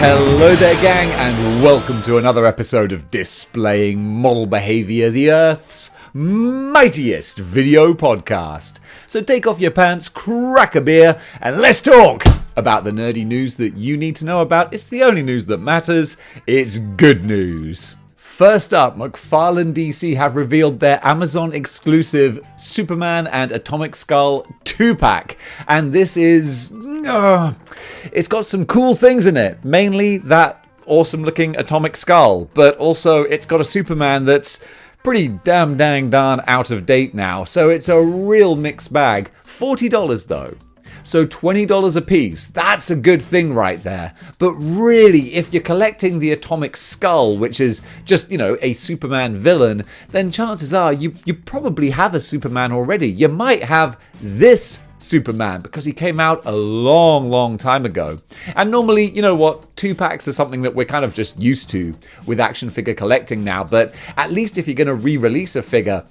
Hello there, gang, and welcome to another episode of Displaying-Model-Behaviour, the Earth's mightiest video podcast. So take off your pants, crack a beer, and let's talk about the nerdy news that you need to know about. It's the only news that matters. It's good news. First up, McFarlane DC have revealed their Amazon-exclusive Superman and Atomic Skull 2-pack. And this is... it's got some cool things in it. Mainly that awesome-looking Atomic Skull. But also, it's got a Superman that's pretty damn darn out of date now. So it's a real mixed bag. $40 though. So $20 a piece, that's a good thing right there. But really, if you're collecting the Atomic Skull, which is just, a Superman villain, then chances are you probably have a Superman already. You might have this Superman because he came out a long time ago. And normally, 2-packs are something that we're kind of just used to with action figure collecting now. But at least if you're going to re-release a figure,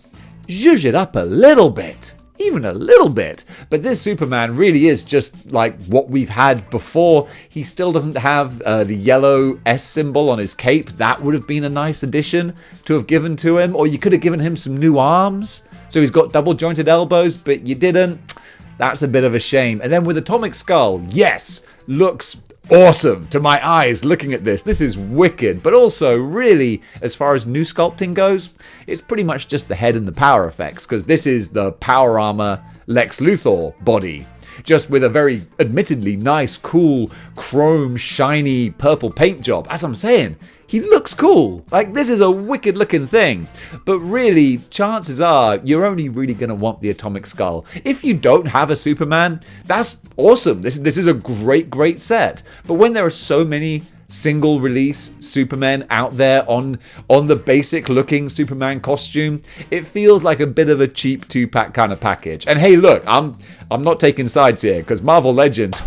zhuzh it up a little bit. Even a little bit. But this Superman really is just like what we've had before. He still doesn't have the yellow S symbol on his cape. That would have been a nice addition to have given to him. Or you could have given him some new arms. So he's got double jointed elbows, but you didn't. That's a bit of a shame. And then with Atomic Skull, yes, looks awesome to my eyes looking at this. This is wicked, but also really, as far as new sculpting goes, it's pretty much just the head and the power effects, because this is the Power Armor Lex Luthor body, just with a very admittedly nice, cool, chrome, shiny purple paint job. As I'm saying, he looks cool. Like, this is a wicked looking thing. But really, chances are you're only really going to want the Atomic Skull. If you don't have a Superman, that's awesome. This is a great set. But when there are so many single release Supermen out there on the basic looking Superman costume, it feels like a bit of a cheap 2-pack kind of package. And hey, look, I'm not taking sides here, because Marvel Legends,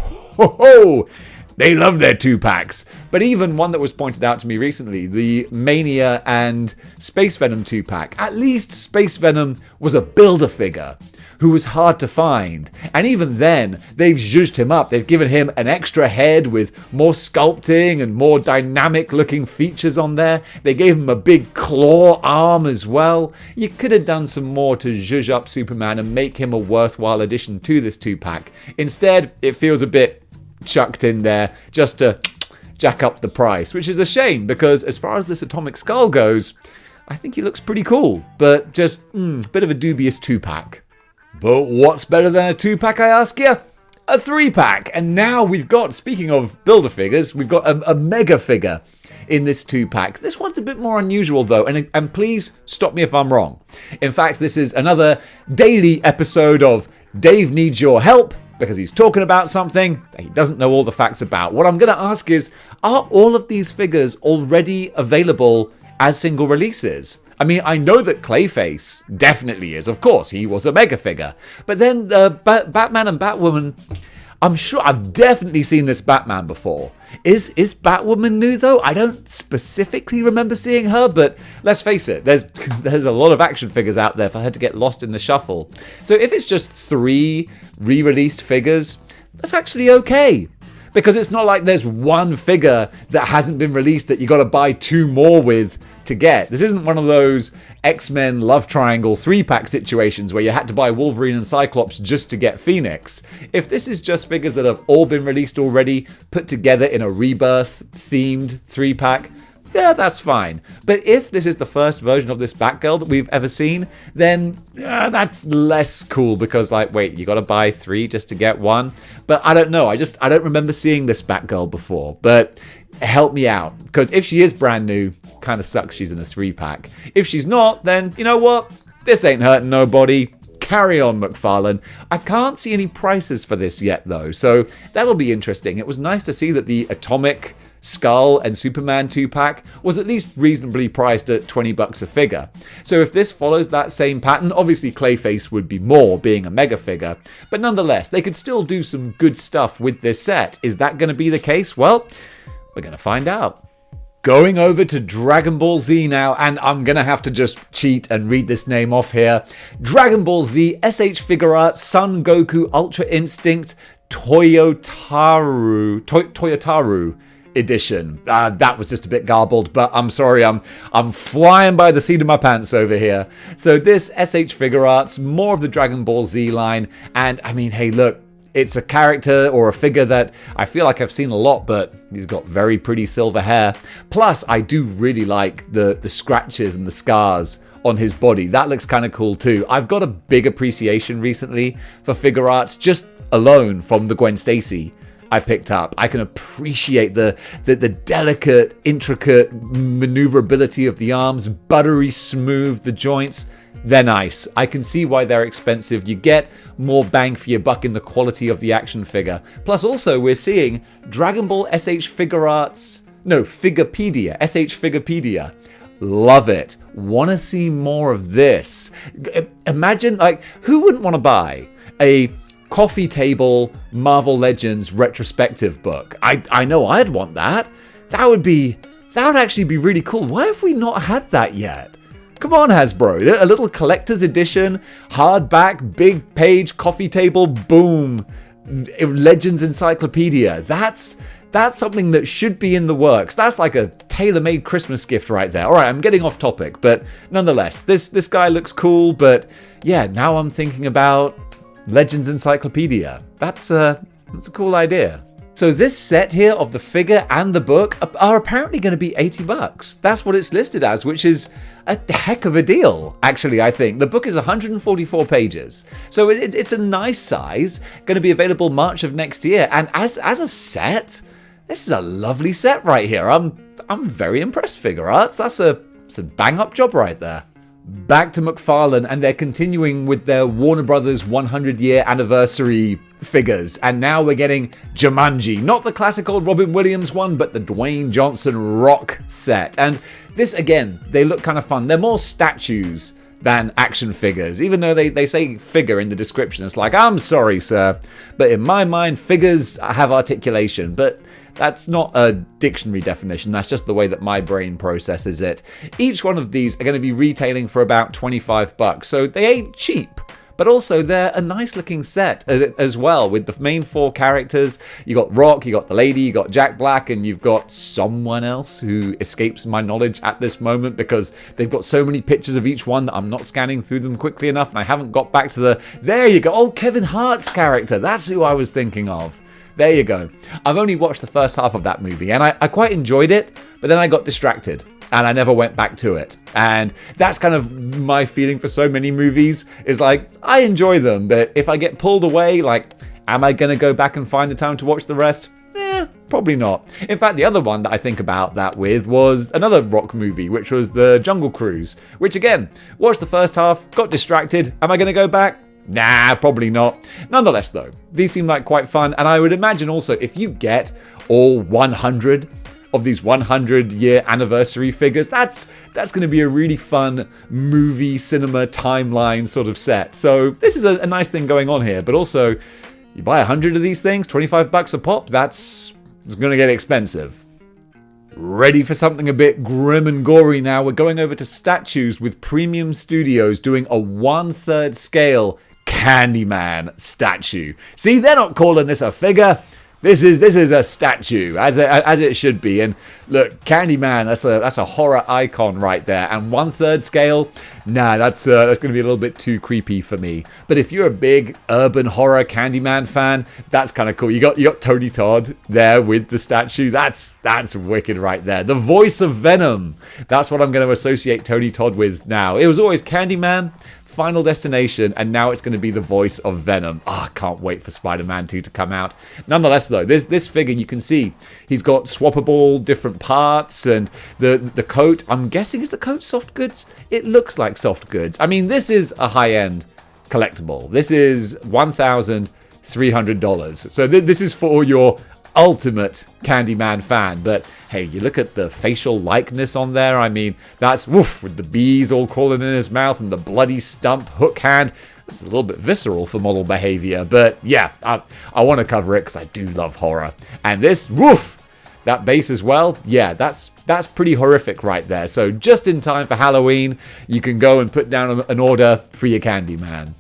they love their 2-packs. But even one that was pointed out to me recently, the Mania and Space Venom 2-pack. At least Space Venom was a Build-A-Figure who was hard to find. And even then, they've zhuzhed him up. They've given him an extra head with more sculpting and more dynamic looking features on there. They gave him a big claw arm as well. You could have done some more to zhuzh up Superman and make him a worthwhile addition to this 2-pack. Instead, it feels a bit chucked in there just to jack up the price, which is a shame, because as far as this Atomic Skull goes, I think he looks pretty cool, but just a bit of a dubious 2-pack. But what's better than a 2-pack, I ask you? A 3-pack. And now we've got, speaking of Build-A-Figures, we've got a mega figure in this 2-pack. This one's a bit more unusual though, and please stop me if I'm wrong. In fact, this is another daily episode of Dave Needs Your Help, because he's talking about something that he doesn't know all the facts about. What I'm going to ask is, are all of these figures already available as single releases? I mean, I know that Clayface definitely is. Of course, he was a mega figure. But then Batman and Batwoman, I'm sure I've definitely seen this Batman before. Is Batwoman new though? I don't specifically remember seeing her, but let's face it, there's a lot of action figures out there for her to get lost in the shuffle. So if it's just 3 re-released figures, that's actually okay. Because it's not like there's one figure that hasn't been released that you got to buy 2 more with to get. This isn't one of those X-Men Love Triangle 3-pack situations where you had to buy Wolverine and Cyclops just to get Phoenix. If this is just figures that have all been released already, put together in a Rebirth-themed 3-pack, yeah, that's fine. But if this is the first version of this Batgirl that we've ever seen, then that's less cool, because, wait, you got to buy 3 just to get 1? But I don't know. I don't remember seeing this Batgirl before. But help me out, because if she is brand new, kind of sucks she's in a 3-pack. If she's not, then you know what? This ain't hurting nobody. Carry on, McFarlane. I can't see any prices for this yet, though, so that'll be interesting. It was nice to see that the Atomic Skull and Superman 2-pack was at least reasonably priced at $20 a figure. So if this follows that same pattern, obviously Clayface would be more, being a mega figure, but nonetheless, they could still do some good stuff with this set. Is that going to be the case? Well, we're going to find out. Going over to Dragon Ball Z now, and I'm going to have to just cheat and read this name off here. Dragon Ball Z SH Figure Art Son Goku Ultra Instinct Toyotaru edition. That was just a bit garbled, but I'm sorry, I'm flying by the seat of my pants over here. So this SH Figure Arts, more of the Dragon Ball Z line, and I mean, hey, look, it's a character or a figure that I feel like I've seen a lot, but he's got very pretty silver hair. Plus, I do really like the scratches and the scars on his body. That looks kind of cool too. I've got a big appreciation recently for figure arts, just alone from the Gwen Stacy I picked up. I can appreciate the delicate, intricate maneuverability of the arms, buttery smooth the joints. They're nice. I can see why they're expensive. You get more bang for your buck in the quality of the action figure. Plus also we're seeing Dragon Ball SH Figure Arts, no, Figurepedia, SH Figurepedia. Love it. Want to see more of this. Imagine, like, who wouldn't want to buy a coffee table Marvel Legends retrospective book? I know I'd want that. That would actually be really cool. Why have we not had that yet? Come on, Hasbro. A little collector's edition, hardback, big page, coffee table, boom. Legends Encyclopedia. That's something that should be in the works. That's like a tailor-made Christmas gift right there. All right, I'm getting off topic, but nonetheless, this guy looks cool. But yeah, now I'm thinking about Legends Encyclopedia. That's a cool idea. So this set here of the figure and the book are apparently going to be $80. That's what it's listed as, which is a heck of a deal, actually, I think. The book is 144 pages. So it's a nice size, going to be available March of next year. And as a set, this is a lovely set right here. I'm very impressed, Figure Arts. It's a bang-up job right there. Back to McFarlane, and they're continuing with their Warner Brothers 100-year anniversary figures. And now we're getting Jumanji. Not the classic old Robin Williams one, but the Dwayne Johnson Rock set. And this, again, they look kind of fun. They're more statues than action figures. Even though they say figure in the description, it's like, I'm sorry, sir, but in my mind, figures have articulation. But that's not a dictionary definition. That's just the way that my brain processes it. Each one of these are going to be retailing for about $25. So they ain't cheap. But also they're a nice looking set as well, with the main four characters. You got Rock, you got the lady, you got Jack Black, and you've got someone else who escapes my knowledge at this moment because they've got so many pictures of each one that I'm not scanning through them quickly enough, and I haven't got back to there you go. Oh, Kevin Hart's character. That's who I was thinking of. There you go. I've only watched the first half of that movie, and I quite enjoyed it, but then I got distracted, and I never went back to it. And that's kind of my feeling for so many movies, is like, I enjoy them, but if I get pulled away, like, am I going to go back and find the time to watch the rest? Probably not. In fact, the other one that I think about that with was another Rock movie, which was The Jungle Cruise, which again, watched the first half, got distracted. Am I going to go back? Nah, probably not. Nonetheless, though, these seem like quite fun, and I would imagine also if you get all 100 of these 100-year anniversary figures, that's going to be a really fun movie cinema timeline sort of set. So this is a nice thing going on here, but also you buy 100 of these things, $25 a pop, it's going to get expensive. Ready for something a bit grim and gory now? We're going over to statues with Premium Studios doing a 1/3 scale Candyman statue. See, they're not calling this a figure. This is a statue, as it should be. And look, Candyman, that's a horror icon right there. And 1/3 scale, nah, that's going to be a little bit too creepy for me. But if you're a big urban horror Candyman fan, that's kind of cool. You got Tony Todd there with the statue. That's wicked right there. The voice of Venom. That's what I'm going to associate Tony Todd with now. It was always Candyman, Final Destination, and now it's going to be the voice of Venom. I can't wait for Spider-Man 2 to come out. Nonetheless, though, this figure, you can see he's got swappable different parts, and the coat, I'm guessing, is the coat soft goods? It looks like soft goods. I mean, this is a high-end collectible. This is $1,300. So this is for your ultimate Candyman fan. But hey, you look at the facial likeness on there. I mean, that's woof, with the bees all crawling in his mouth and the bloody stump hook hand. It's a little bit visceral for model behavior, but yeah, I want to cover it because I do love horror. And this, woof, that base as well, yeah, that's pretty horrific right there. So just in time for Halloween, you can go and put down an order for your Candyman.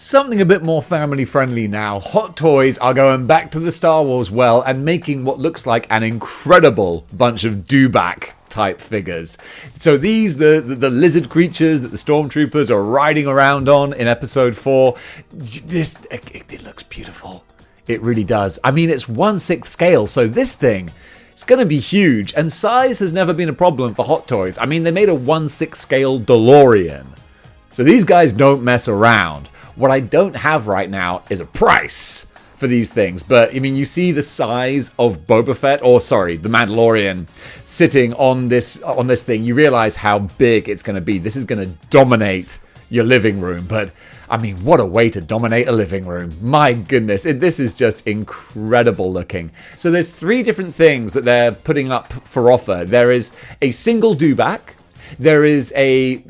Something a bit more family friendly now. Hot Toys are going back to the Star Wars well and making what looks like an incredible bunch of dewback type figures. So these, the lizard creatures that the stormtroopers are riding around on in episode 4, it looks beautiful. It really does. I mean, it's 1/6 scale, so this thing, it's going to be huge, and size has never been a problem for Hot Toys. I mean, they made a 1/6 scale DeLorean. So these guys don't mess around. What I don't have right now is a price for these things. But, I mean, you see the size of Boba Fett, or sorry, the Mandalorian, sitting on this thing. You realize how big it's going to be. This is going to dominate your living room. But, I mean, what a way to dominate a living room. My goodness, this is just incredible looking. So there's 3 different things that they're putting up for offer. There is a single dewback. There is a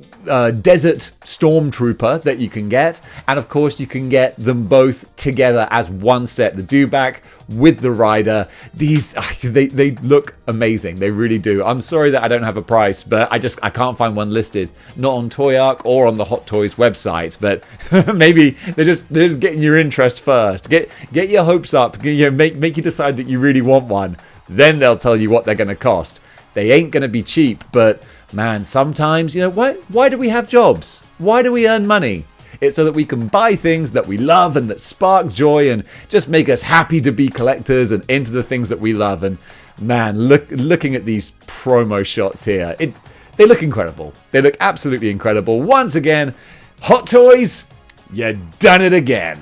desert stormtrooper that you can get, and of course you can get them both together as one set, the dewback with the rider. These they look amazing, they really do. I'm sorry that I don't have a price, but I can't find one listed, not on Toy Arc or on the Hot Toys website. But maybe they're just getting your interest first. Get your hopes up, make you decide that you really want one, then they'll tell you what they're going to cost. They ain't going to be cheap, but man, sometimes, why do we have jobs? Why do we earn money? It's so that we can buy things that we love and that spark joy and just make us happy to be collectors and into the things that we love. And man, looking at these promo shots here, they look incredible. They look absolutely incredible. Once again, Hot Toys, you done it again.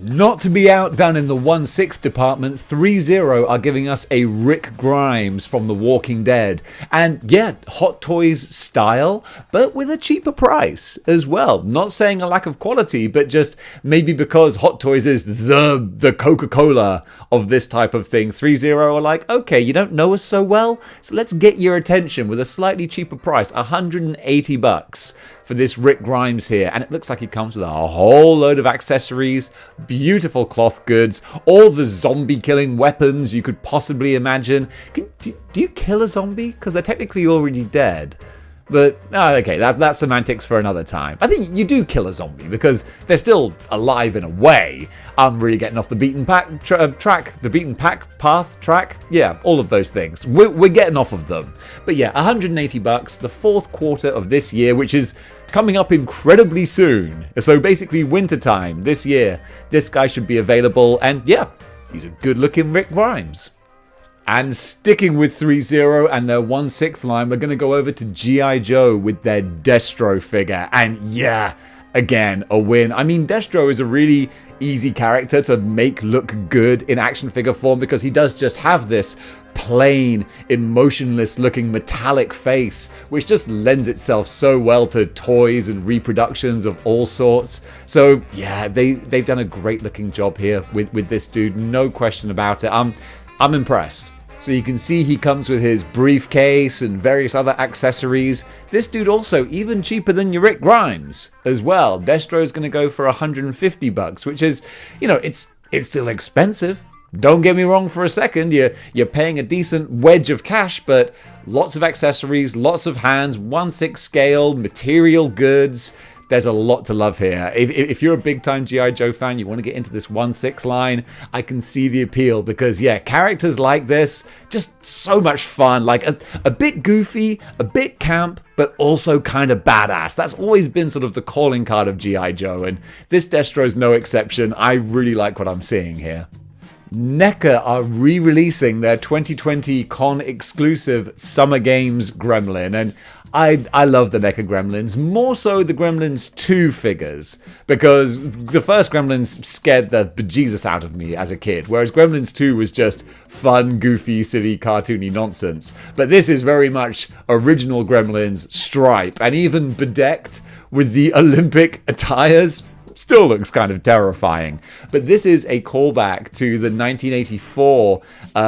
Not to be outdone in the 1/6 department, 3-0 are giving us a Rick Grimes from The Walking Dead. And yeah, Hot Toys style, but with a cheaper price as well. Not saying a lack of quality, but just maybe because Hot Toys is the Coca-Cola of this type of thing. 3-0 are like, okay, you don't know us so well, so let's get your attention with a slightly cheaper price, $180 for this Rick Grimes here. And it looks like he comes with a whole load of accessories, beautiful cloth goods, all the zombie killing weapons you could possibly imagine. Do you kill a zombie? Because they're technically already dead. But, okay, that's semantics for another time. I think you do kill a zombie because they're still alive in a way. I'm really getting off the beaten path track. Yeah, all of those things. We're getting off of them. But yeah, $180, the 4th quarter of this year, which is coming up incredibly soon. So basically wintertime this year, this guy should be available. And yeah, he's a good looking Rick Grimes. And sticking with 3-0 and their 1/6 line, we're going to go over to G.I. Joe with their Destro figure. And yeah, again, a win. I mean, Destro is a really easy character to make look good in action figure form because he does just have this plain, emotionless looking metallic face, which just lends itself so well to toys and reproductions of all sorts. So yeah, they've done a great looking job here with this dude, no question about it. I'm impressed. So you can see he comes with his briefcase and various other accessories. This dude also even cheaper than your Rick Grimes as well. Destro's going to go for $150, which is, it's still expensive. Don't get me wrong for a second. You're paying a decent wedge of cash, but lots of accessories, lots of hands, 1/6 scale, material goods. There's a lot to love here. If you're a big-time G.I. Joe fan, you want to get into this 1/6 line, I can see the appeal because, yeah, characters like this, just so much fun. Like a bit goofy, a bit camp, but also kind of badass. That's always been sort of the calling card of G.I. Joe, and this Destro's no exception. I really like what I'm seeing here. NECA are re-releasing their 2020 con exclusive Summer Games Gremlin, and I love the NECA Gremlins, more so the Gremlins 2 figures, because the first Gremlins scared the bejesus out of me as a kid, whereas Gremlins 2 was just fun, goofy, silly, cartoony nonsense. But this is very much original Gremlins stripe, and even bedecked with the Olympic attires. Still looks kind of terrifying. But this is a callback to the 1984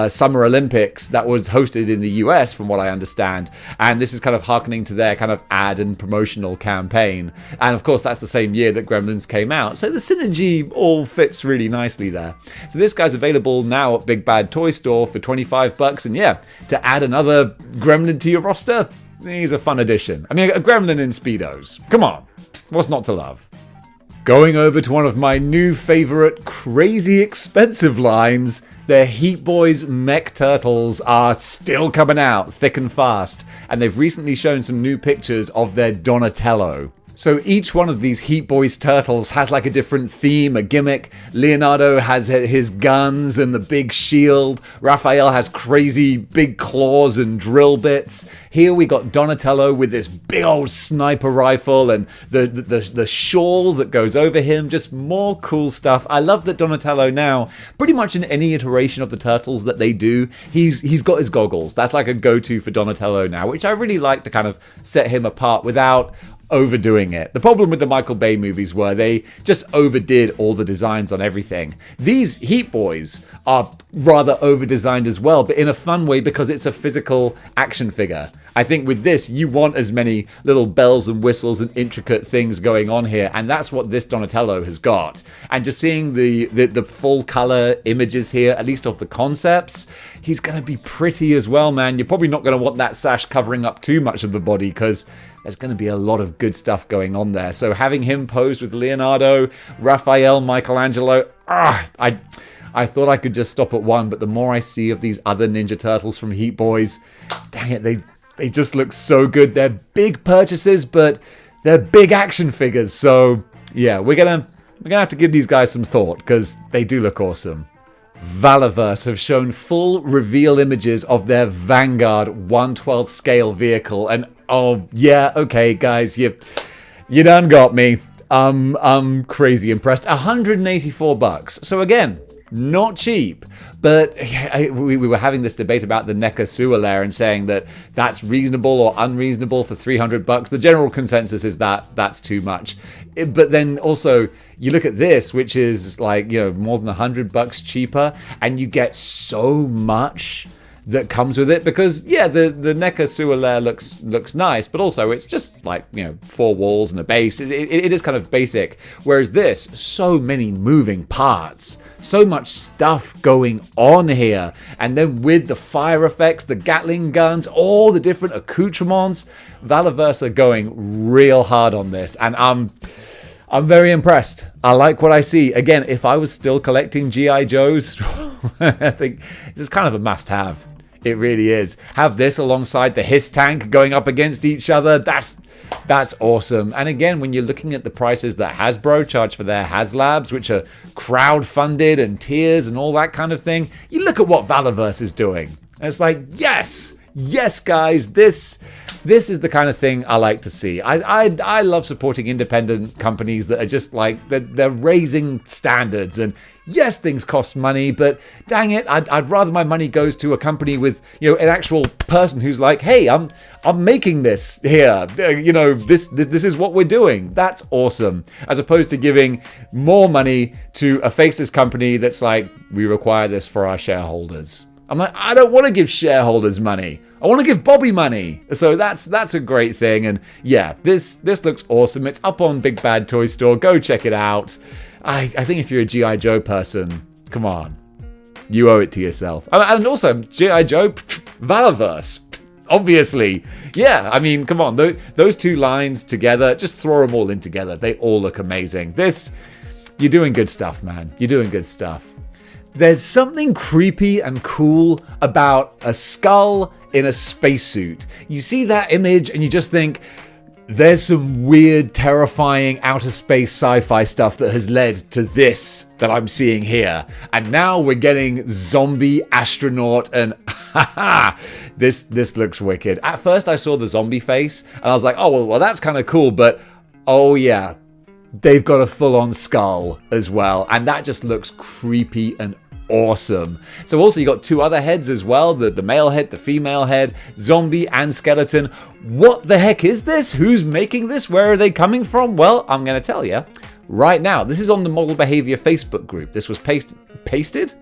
Summer Olympics that was hosted in the US, from what I understand. And this is kind of hearkening to their kind of ad and promotional campaign. And of course, that's the same year that Gremlins came out. So the synergy all fits really nicely there. So this guy's available now at Big Bad Toy Store for $25. And yeah, to add another Gremlin to your roster, he's a fun addition. I mean, a Gremlin in Speedos. Come on, what's not to love? Going over to one of my new favorite crazy expensive lines, their Heat Boys mech turtles are still coming out thick and fast, and they've recently shown some new pictures of their Donatello. So each one of these Heat Boys turtles has like a different theme, a gimmick. Leonardo has his guns and the big shield. Raphael has crazy big claws and drill bits. Here we got Donatello with this big old sniper rifle and the shawl that goes over him. Just more cool stuff. I love that Donatello now, pretty much in any iteration of the Turtles that they do, he's got his goggles. That's like a go-to for Donatello now, which I really like to kind of set him apart without overdoing it. The problem with the Michael Bay movies were they just overdid all the designs on everything. These Heat Boys are rather over-designed as well, but in a fun way because it's a physical action figure. I think with this, you want as many little bells and whistles and intricate things going on here, and that's what this Donatello has got. And just seeing the full color images here, at least of the concepts, he's going to be pretty as well, man. You're probably not going to want that sash covering up too much of the body because there's going to be a lot of good stuff going on there. So having him posed with Leonardo, Raphael, Michelangelo, I thought I could just stop at one, but the more I see of these other Ninja Turtles from Heat Boys, dang it, they just look so good. They're big purchases, but they're big action figures. So yeah, we're gonna have to give these guys some thought because they do look awesome. Valorverse have shown full reveal images of their Vanguard 1/12 scale vehicle, and oh yeah, okay guys, you done got me. I'm crazy impressed. $184. So again, not cheap, but we were having this debate about the NECA sewer layer and saying that that's reasonable or unreasonable for $300. The general consensus is that that's too much. But then also you look at this, which is like, more than $100 cheaper, and you get so much that comes with it because the NECA sewer layer looks nice, but also it's just like 4 walls and a base. It is kind of basic, whereas this, so many moving parts, so much stuff going on here, and then with the fire effects, the Gatling guns, all the different accoutrements, Valorverse are going real hard on this, and I'm very impressed. I like what I see. Again, if I was still collecting G.I. Joes, I think this is kind of a must-have. It really is. Have this alongside the Hiss tank going up against each other. That's awesome. And again, when you're looking at the prices that Hasbro charge for their HasLabs, which are crowd-funded and tiers and all that kind of thing, you look at what Valorverse is doing. And it's like, yes, guys, this is the kind of thing I like to see. I love supporting independent companies that are just like, they're raising standards, and yes, things cost money, but dang it, I'd rather my money goes to a company with, an actual person who's like, hey, I'm making this here. This is what we're doing. That's awesome. As opposed to giving more money to a faceless company that's like, we require this for our shareholders. I'm like, I don't want to give shareholders money. I want to give Bobby money. So that's a great thing. And yeah, this looks awesome. It's up on Big Bad Toy Store. Go check it out. I think if you're a G.I. Joe person, come on. You owe it to yourself. And also, G.I. Joe, Valorverse. Obviously. Yeah, I mean, come on. Those two lines together, just throw them all in together. They all look amazing. You're doing good stuff, man. You're doing good stuff. There's something creepy and cool about a skull in a spacesuit. You see that image and you just think, there's some weird, terrifying outer space sci-fi stuff that has led to this that I'm seeing here. And now we're getting zombie astronaut, and this looks wicked. At first I saw the zombie face and I was like, oh, well that's kind of cool, but oh yeah, they've got a full-on skull as well, and that just looks creepy and awesome. So also you got 2 other heads as well, the male head, the female head, zombie and skeleton. What the heck is this? Who's making this? Where are they coming from? Well, I'm going to tell you right now. This is on the Model Behaviour Facebook group. This was pasted?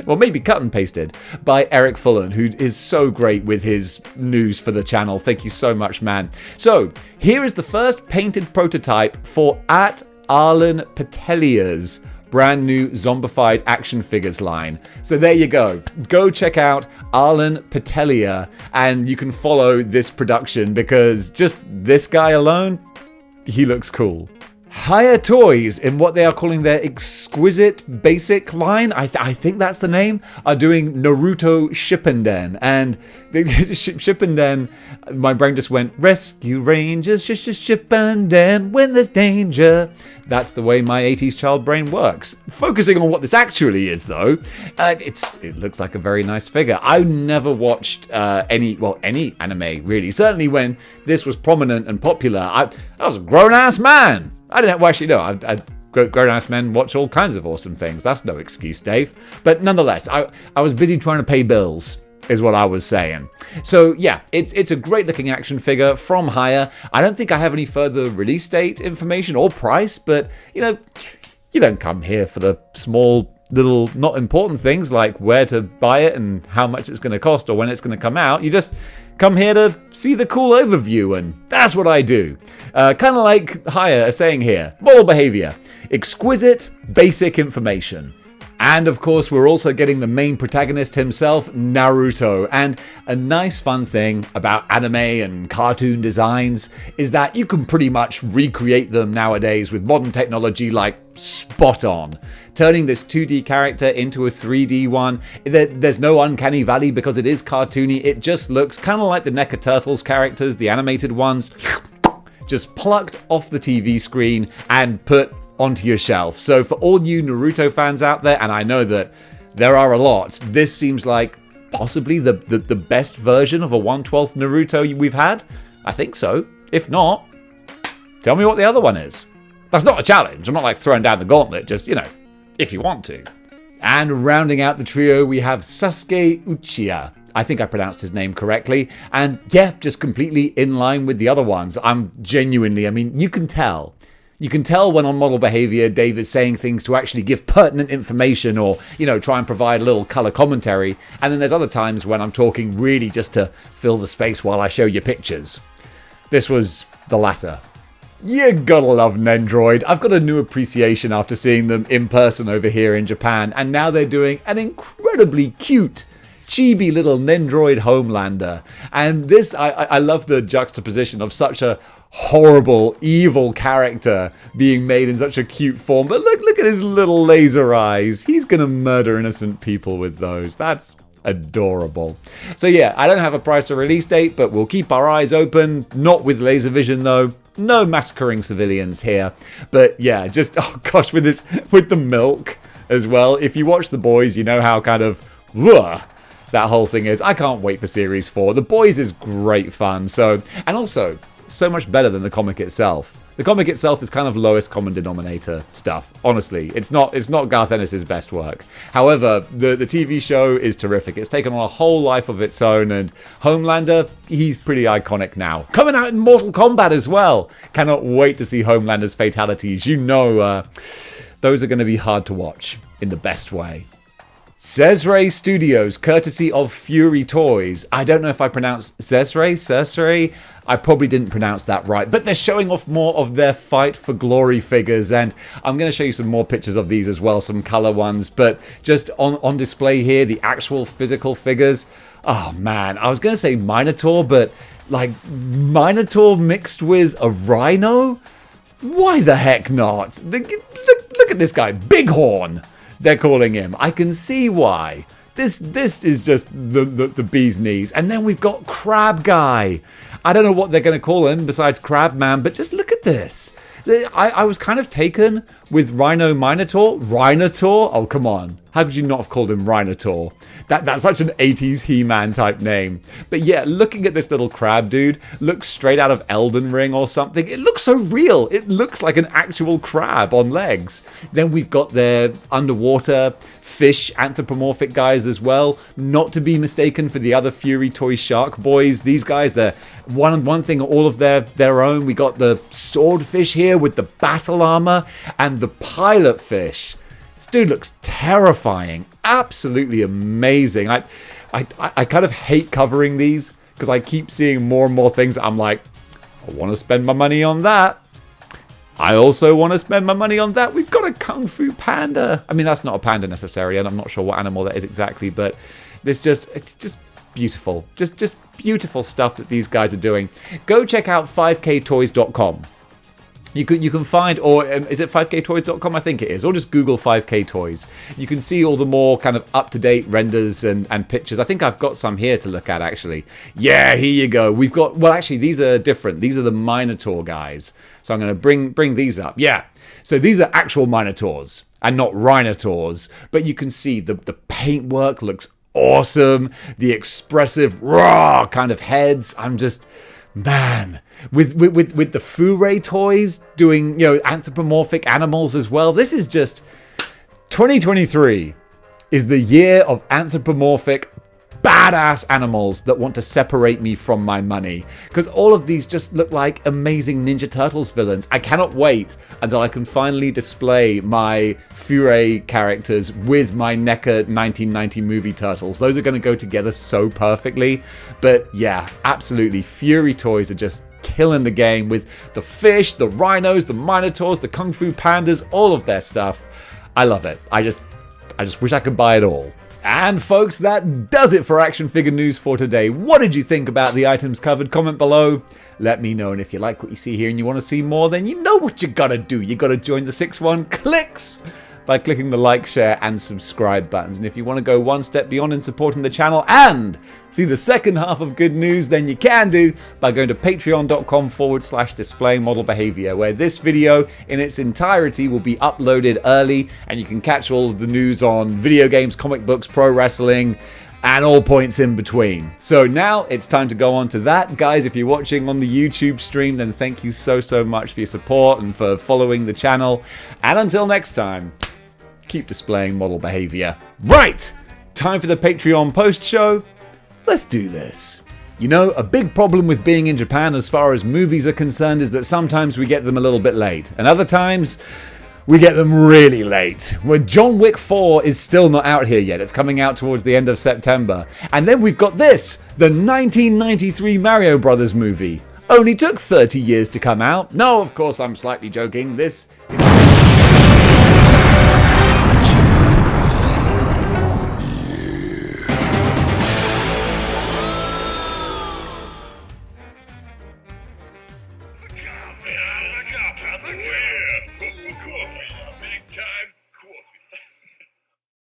Well, maybe cut and pasted by Eric Fullen, who is so great with his news for the channel. Thank you so much, man. So here is the first painted prototype for Arlen Patelia's brand new zombified action figures line. So there you go. Go check out Arlen Patelia and you can follow this production because just this guy alone, he looks cool. Higher Toys, in what they are calling their exquisite basic line, I think that's the name, are doing Naruto Shippuden. And Shippuden, my brain just went, Rescue Rangers, Shippuden, when there's danger. That's the way my 80s child brain works. Focusing on what this actually is, though, it looks like a very nice figure. I never watched any anime, really. Certainly when this was prominent and popular, I was a grown-ass man. I didn't actually know. Grown-ass men watch all kinds of awesome things. That's no excuse, Dave. But nonetheless, I was busy trying to pay bills, is what I was saying. So yeah, it's a great-looking action figure from Hire. I don't think I have any further release date information or price, but, you know, you don't come here for the small, little, not important things like where to buy it and how much it's going to cost or when it's going to come out. You just come here to see the cool overview, and that's what I do. Kind of like Hire are saying here, model behavior, exquisite, basic information. And of course, we're also getting the main protagonist himself, Naruto. And a nice fun thing about anime and cartoon designs is that you can pretty much recreate them nowadays with modern technology like spot on. Turning this 2D character into a 3D one, there's no uncanny valley because it is cartoony. It just looks kind of like the NECA Turtles characters, the animated ones, just plucked off the TV screen and put onto your shelf. So for all you Naruto fans out there, and I know that there are a lot, this seems like possibly the best version of a 1/12 Naruto we've had. I think so. If not, tell me what the other one is. That's not a challenge. I'm not like throwing down the gauntlet, just, you know, if you want to. And rounding out the trio, we have Sasuke Uchiha. I think I pronounced his name correctly. And yeah, just completely in line with the other ones. I'm genuinely, I mean, you can tell. You can tell when on model behavior, Dave is saying things to actually give pertinent information or, you know, try and provide a little color commentary. And then there's other times when I'm talking really just to fill the space while I show you pictures. This was the latter. You gotta love Nendroid. I've got a new appreciation after seeing them in person over here in Japan. And now they're doing an incredibly cute, chibi little Nendroid Homelander. And this, I love the juxtaposition of such a horrible, evil character being made in such a cute form. But look at his little laser eyes. He's gonna murder innocent people with those. That's adorable. So yeah, I don't have a price or release date, but we'll keep our eyes open. Not with laser vision though. No massacring civilians here. But yeah, just, oh gosh, with the milk as well. If you watch The Boys, you know how kind of that whole thing is. I can't wait for Series 4. The Boys is great fun. So, and also, so much better than the comic itself. The comic itself is kind of lowest common denominator stuff. Honestly, it's not Garth Ennis's best work. However, the TV show is terrific. It's taken on a whole life of its own, and Homelander, he's pretty iconic now. Coming out in Mortal Kombat as well. Cannot wait to see Homelander's fatalities. You know, those are going to be hard to watch in the best way. Cesare Studios, courtesy of Fury Toys. I don't know if I pronounced Cesare. I probably didn't pronounce that right, but they're showing off more of their Fight for Glory figures, and I'm going to show you some more pictures of these as well, some color ones, but just on display here, the actual physical figures. Oh man, I was going to say Minotaur, but like Minotaur mixed with a Rhino? Why the heck not? Look at this guy, Bighorn, they're calling him. I can see why. This is just the bee's knees. And then we've got Crab Guy. I don't know what they're going to call him besides Crab Man, but just look at this. I was kind of taken with Rhino Minotaur. Rhino-taur? Oh, come on. How could you not have called him Rhino-taur? That's such an 80s He-Man type name. But yeah, looking at this little crab dude, looks straight out of Elden Ring or something. It looks so real. It looks like an actual crab on legs. Then we've got their underwater fish anthropomorphic guys as well. Not to be mistaken for the other Fury Toy Shark boys. These guys, they're one thing all of their own. We got the swordfish here with the battle armor and the pilot fish. This dude looks terrifying. Absolutely amazing. I kind of hate covering these because I keep seeing more and more things that I'm like, I want to spend my money on that. I also want to spend my money on that. We've got a Kung Fu Panda. I mean, that's not a panda necessarily, and I'm not sure what animal that is exactly, but it's just beautiful. Just beautiful stuff that these guys are doing. Go check out 5ktoys.com. You can find, or is it 5ktoys.com? I think it is, or just Google 5K Toys. You can see all the more kind of up-to-date renders and pictures. I think I've got some here to look at, actually. Yeah, here you go. We've got, well, actually, these are different. These are the Minotaur guys. So I'm going to bring these up. Yeah, so these are actual Minotaurs and not Rhino-taurs. But you can see the paintwork looks awesome. The expressive, raw kind of heads. I'm just... Man, with the Furay toys doing, anthropomorphic animals as well. This is just 2023 is the year of anthropomorphic badass animals that want to separate me from my money, because all of these just look like amazing Ninja Turtles villains. I cannot wait until I can finally display my Furay characters with my NECA 1990 movie turtles. Those are going to go together so perfectly. But yeah, absolutely, Fury toys are just killing the game with the fish, the rhinos, the minotaurs, the kung fu pandas, all of their stuff. I love it. I just wish I could buy it all. And folks, that does it for action figure news for today. What did you think about the items covered? Comment below. Let me know. And if you like what you see here and you want to see more, then you know what you gotta do. You gotta join the 6-1 clicks by clicking the like, share, and subscribe buttons. And if you want to go one step beyond in supporting the channel and see the second half of good news, then you can do by going to patreon.com/displaying-model-behaviour, where this video in its entirety will be uploaded early, and you can catch all of the news on video games, comic books, pro wrestling, and all points in between. So now it's time to go on to that. Guys, if you're watching on the YouTube stream, then thank you so much for your support and for following the channel. And until next time, keep displaying model behavior. Right, time for the Patreon post show. Let's do this. You know, a big problem with being in Japan as far as movies are concerned is that sometimes we get them a little bit late, and other times we get them really late. Well, John Wick 4 is still not out here yet. It's coming out towards the end of September. And then we've got this, the 1993 Mario Brothers movie. Only took 30 years to come out. No, of course, I'm slightly joking. This is... Look out, man! Look out!